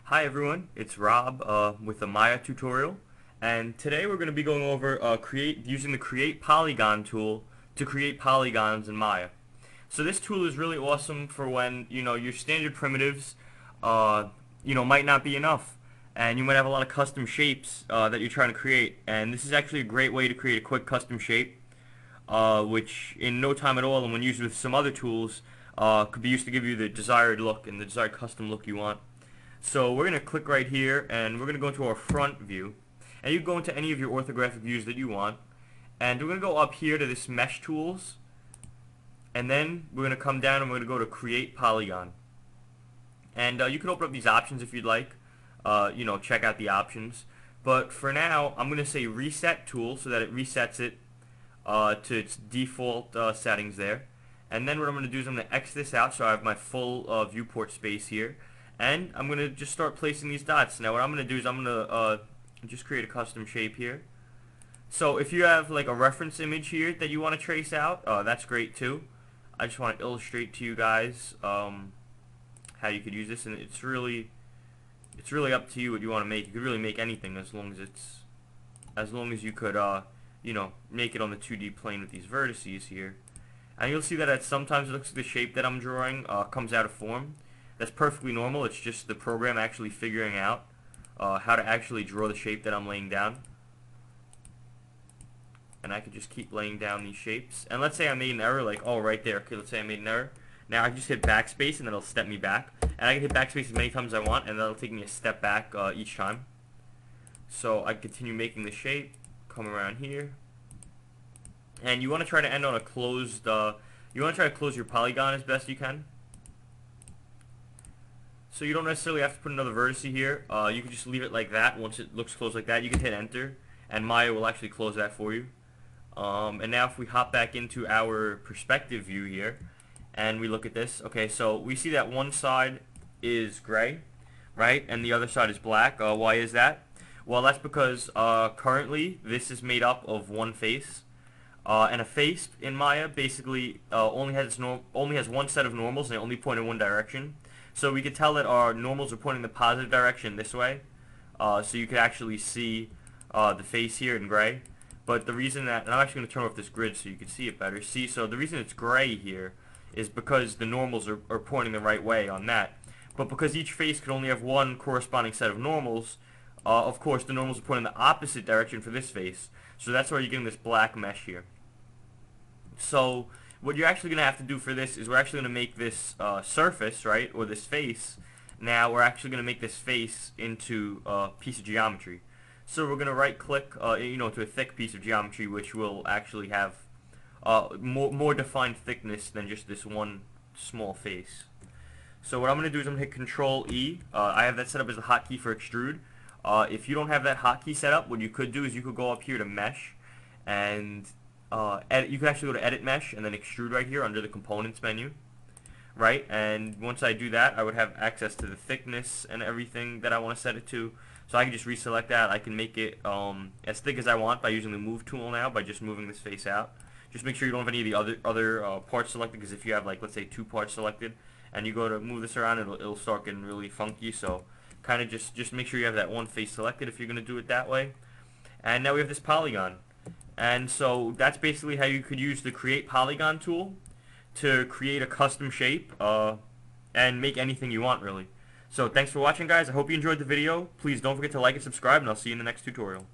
Hi everyone, it's Rob with the Maya tutorial, and today we're going to be going over using the Create Polygon tool to create polygons in Maya. So this tool is really awesome for when your standard primitives might not be enough, and you might have a lot of custom shapes that you're trying to create. And this is actually a great way to create a quick custom shape, which in no time at all, and when used with some other tools, could be used to give you the desired look and the desired custom look you want. So we're going to click right here, and we're going to go into our front view, and you can go into any of your orthographic views that you want, and we're going to go up here to this mesh tools, and then we're going to come down and we're going to go to create polygon. And you can open up these options if you'd like, check out the options, but for now I'm going to say reset tool so that it resets it to its default settings there. And then what I'm going to do is I'm going to X this out so I have my full viewport space here. And I'm going to just start placing these dots. Now what I'm going to do is I'm going to just create a custom shape here. So if you have like a reference image here that you want to trace out, that's great too. I just want to illustrate to you guys how you could use this, and it's really up to you what you want to make. You could really make anything as long as you could make it on the 2D plane with these vertices here. And you'll see that sometimes it looks like the shape that I'm drawing comes out of form. That's perfectly normal. It's just the program actually figuring out how to actually draw the shape that I'm laying down. And I could just keep laying down these shapes. And let's say I made an error, like, oh, right there. Okay, let's say I made an error. Now I can just hit backspace, and then it'll step me back. And I can hit backspace as many times as I want, and that'll take me a step back each time. So I continue making the shape, come around here. And you want to try to end on a closed, you want to try to close your polygon as best you can. So you don't necessarily have to put another vertex here. You can just leave it like that. Once it looks closed like that, you can hit enter, and Maya will actually close that for you. And now if we hop back into our perspective view here, and we look at this, okay, so we see that one side is gray, right, and the other side is black. Why is that? Well, that's because currently this is made up of one face. And a face in Maya basically only has one set of normals, and they only point in one direction. So we could tell that our normals are pointing the positive direction this way. So you could actually see the face here in gray. But the reason that, and I'm actually going to turn off this grid so you can see it better. See, so the reason it's gray here is because the normals are pointing the right way on that. But because each face could only have one corresponding set of normals, of course the normals are pointing the opposite direction for this face. So that's why you're getting this black mesh here. So what you're actually going to have to do for this is we're actually going to make this surface, right, or this face. Now we're actually going to make this face into a piece of geometry. So we're going to right click to a thick piece of geometry, which will actually have more defined thickness than just this one small face. So what I'm going to do is I'm going to hit Control E. I have that set up as a hotkey for Extrude. If you don't have that hotkey set up, what you could do is you could go up here to Mesh, and you can actually go to Edit Mesh and then Extrude right here under the Components menu, right? And once I do that, I would have access to the thickness and everything that I want to set it to. So I can just reselect that. I can make it as thick as I want by using the Move tool now, by just moving this face out. Just make sure you don't have any of the other parts selected, because if you have, like, let's say 2 parts selected and you go to move this around, it'll start getting really funky. So kind of just make sure you have that one face selected if you're going to do it that way. And now we have this polygon. And so that's basically how you could use the Create Polygon tool to create a custom shape and make anything you want, really. So thanks for watching, guys. I hope you enjoyed the video. Please don't forget to like and subscribe, and I'll see you in the next tutorial.